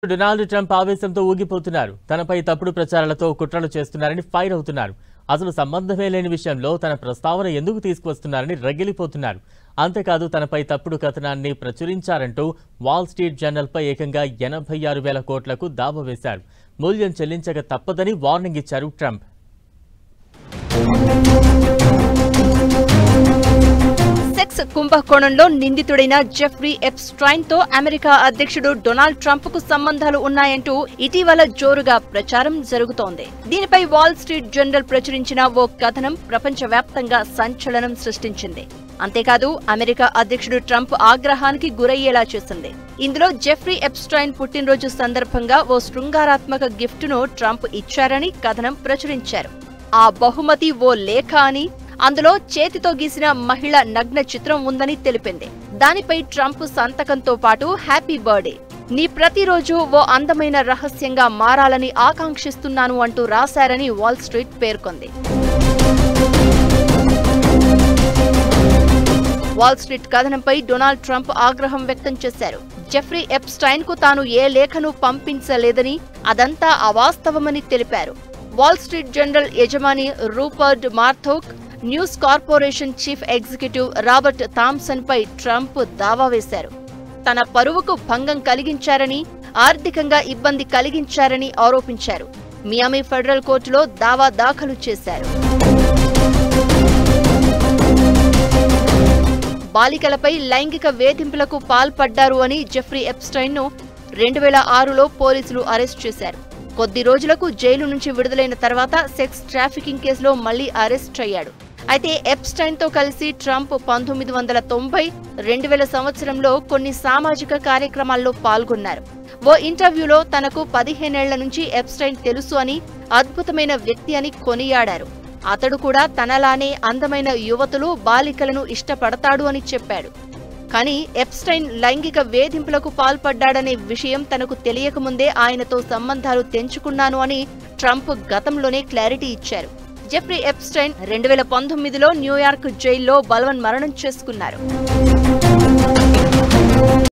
Donald Trump ఆవేశంతో ఊగిపోతున్నారు. తనపై తప్పుడు ప్రచారాలతో కుట్రలు చేస్తున్నారని ఫైర్ అవుతున్నారు. అసలు సంబంధమే లేని విషయంలో తన ప్రస్తావన ఎందుకు తీసుకువస్తున్నారని రగిలిపోతున్నారు. అంతేకాదు తనపై తప్పుడు కథనాన్ని ప్రచురించారంటూ వాల్ స్ట్రీట్ జర్నల్పై ఏకంగా 86,000 కోట్లకు దావా వేశారు. మూల్యం చెల్లించక తప్పదని వార్నింగ్ ఇచ్చారు ట్రంప్. సెక్స్ కుంభకోణంలో నిందితుడైన జెఫ్రీ ఎప్స్టైన్ తో అమెరికా అధ్యక్షుడు డొనాల్డ్ ట్రంప్ కు సంబంధాలు ఉన్నాయంటూ ఇటీవల జోరుగా ప్రచారం జరుగుతోంది. దీనిపై వాల్ స్ట్రీట్ జర్నల్ ప్రచురించిన ఓ కథనం ప్రపంచవ్యాప్తంగా సంచలనం సృష్టించింది. అంతేకాదు అమెరికా అధ్యక్షుడు ట్రంప్ ఆగ్రహానికి గురయ్యేలా చేసింది. ఇందులో జెఫ్రీ ఎప్స్టైన్ పుట్టినరోజు సందర్భంగా ఓ శృంగారాత్మక గిఫ్ట్ ను ట్రంప్ ఇచ్చారని కథనం ప్రచురించారు. ఆ బహుమతి ఓ లేఖ అని, అందులో చేతితో గీసిన మహిళ నగ్న చిత్రం ఉందని తెలిపింది. దానిపై ట్రంప్ సంతకంతో పాటు హ్యాపీ బర్త్డే, నీ ప్రతిరోజు ఓ అందమైన రహస్యంగా మారాలని ఆకాంక్షిస్తున్నాను అంటూ రాశారని వాల్ స్ట్రీట్ పేర్కొంది. వాల్ స్ట్రీట్ కథనంపై డొనాల్డ్ ట్రంప్ ఆగ్రహం వ్యక్తం చేశారు. జెఫ్రీ ఎప్స్టైన్ కు తాను ఏ లేఖను పంపించలేదని, అదంతా అవాస్తవమని తెలిపారు. వాల్ స్ట్రీట్ జర్నల్ యజమాని Rupert Murdoch, News Corporation chief executive Robert Thomson పై ట్రంప్ దావా వేశారు. తన పరువుకు భంగం కలిగించారని, ఆర్థికంగా ఇబ్బంది కలిగించారని ఆరోపించారు. మియామి ఫెడరల్ కోర్టులో దావా దాఖలు చేశారు. బాలికలపై లైంగిక వేధింపులకు పాల్పడ్డారు అని జెఫ్రీ ఎప్స్టైన్ ను 2006లో పోలీసులు అరెస్ట్ చేశారు. కొద్ది రోజులకు జైలు నుంచి విడుదలైన తర్వాత సెక్స్ ట్రాఫికింగ్ కేసులో మళ్లీ అరెస్ట్ అయ్యాడు. అయితే ఎప్స్టైన్ తో కలిసి ట్రంప్ 1990, 2000 సంవత్సరంలో కొన్ని సామాజిక కార్యక్రమాల్లో పాల్గొన్నారు. ఓ ఇంటర్వ్యూలో తనకు 15 ఏళ్ల నుంచి ఎప్స్టైన్ తెలుసు అని, అద్భుతమైన వ్యక్తి అని కొనియాడారు. అతడు కూడా తనలానే అందమైన యువతులు, బాలికలను ఇష్టపడతాడు అని చెప్పాడు. కానీ ఎప్స్టైన్ లైంగిక వేధింపులకు పాల్పడ్డాడనే విషయం తనకు తెలియకముందే ఆయనతో సంబంధాలు తెంచుకున్నాను అని ట్రంప్ గతంలోనే క్లారిటీ ఇచ్చారు. జెఫ్రీ ఎప్స్టైన్ 2019లో న్యూయార్క్ జైల్లో బలవన్మరణం చేసుకున్నారు.